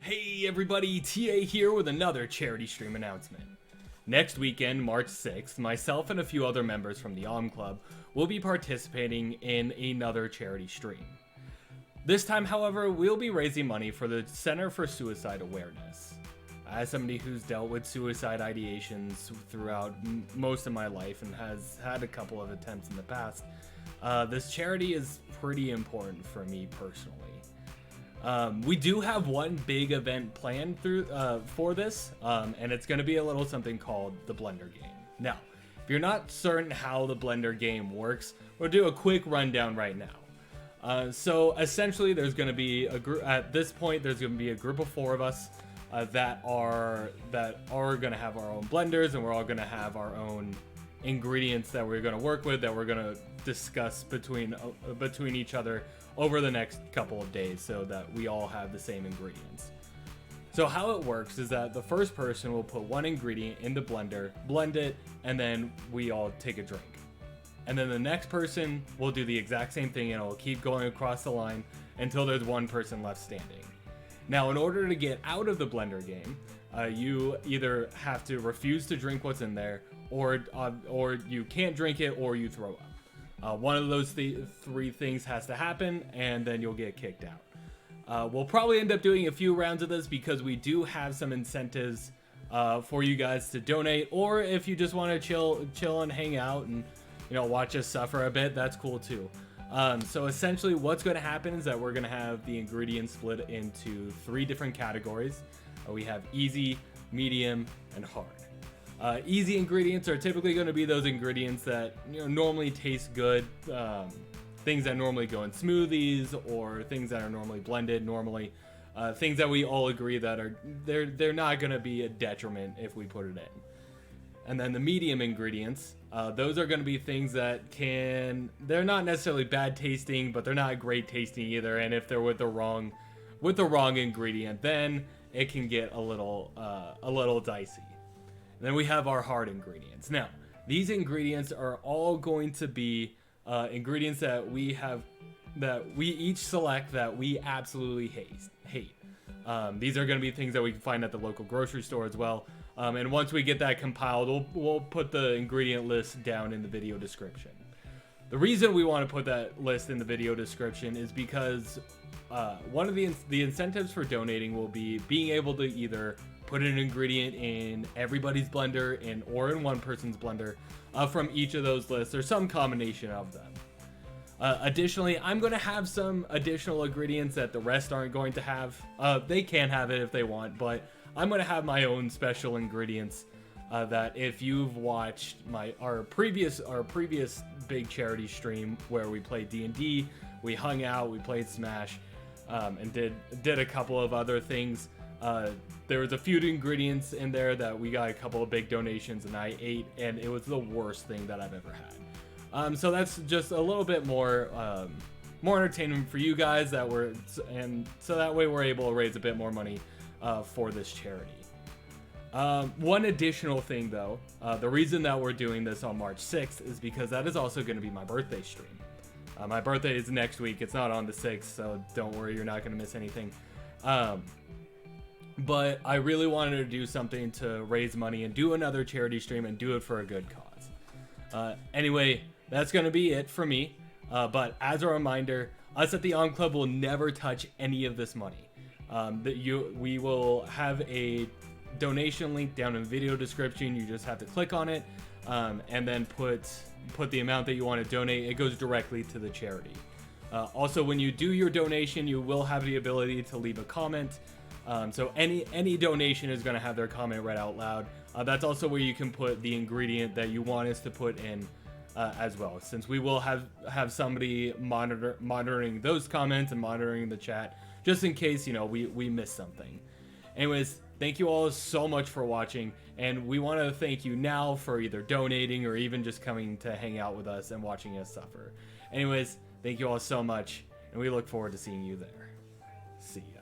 Hey everybody, TA here with another charity stream announcement. Next weekend, March 6th, myself and a few other members from the Om Club will be participating in another charity stream. This time, however, we'll be raising money for the Center for Suicide Awareness. As somebody who's dealt with suicide ideations throughout most of my life and has had a couple of attempts in the past, this charity is pretty important for me personally. We do have one big event planned for this, and it's going to be a little something called the Blender Game. Now, if you're not certain how the Blender Game works, we'll do a quick rundown right now. So essentially, there's going to be a group at this point. There's going to be a group of 4 of us that are going to have our own blenders, and we're all going to have our own ingredients that we're going to work with, that we're going to discuss between each other over the next couple of days, so that we all have the same ingredients. So how it works is that the first person will put one ingredient in the blender, blend it, and then we all take a drink. And then the next person will do the exact same thing, and it'll keep going across the line until there's one person left standing. Now, in order to get out of the Blender Game, you either have to refuse to drink what's in there, or you can't drink it, or you throw up. One of those 3 things has to happen, and then you'll get kicked out. We'll probably end up doing a few rounds of this because we do have some incentives for you guys to donate, or if you just want to chill and hang out and watch us suffer a bit, that's cool too. So essentially what's going to happen is that we're going to have the ingredients split into 3 different categories. We have easy, medium, and hard. Easy ingredients are typically going to be those ingredients that normally taste good, things that normally go in smoothies, or things that are normally blended normally, things that we all agree that they're not going to be a detriment if we put it in. And then the medium ingredients, those are going to be things that they're not necessarily bad tasting, but they're not great tasting either. And if they're with the wrong ingredient, then it can get a little dicey. And then we have our hard ingredients. Now, these ingredients are all going to be ingredients that we each select that we absolutely hate. These are going to be things that we can find at the local grocery store as well. And once we get that compiled, we'll put the ingredient list down in the video description. The reason we want to put that list in the video description is because one of the incentives for donating will be being able to either put an ingredient in everybody's blender or in one person's blender from each of those lists, or some combination of them. Additionally, I'm going to have some additional ingredients that the rest aren't going to have. They can have it if they want, but I'm going to have my own special ingredients that if you've watched our previous big charity stream where we played D&D, we hung out, we played Smash, and did a couple of other things. There was a few ingredients in there that we got a couple of big donations and I ate, and it was the worst thing that I've ever had. So that's just a little bit more entertainment for you guys, so that way we're able to raise a bit more money for this charity. One additional thing though, the reason that we're doing this on March 6th is because that is also going to be my birthday stream. My birthday is next week. It's not on the 6th, so don't worry, you're not going to miss anything. But I really wanted to do something to raise money and do another charity stream and do it for a good cause. Anyway, that's going to be it for me. But as a reminder, us at the Om Club will never touch any of this money. We will have a donation link down in the video description. You just have to click on it and then put the amount that you want to donate. It goes directly to the charity. Also, when you do your donation, you will have the ability to leave a comment. So any donation is going to have their comment read out loud. That's also where you can put the ingredient that you want us to put in as well, since we will have somebody monitoring those comments and monitoring the chat just in case we miss something. Anyways, thank you all so much for watching, and we want to thank you now for either donating or even just coming to hang out with us and watching us suffer. Anyways, thank you all so much, and we look forward to seeing you there. See ya.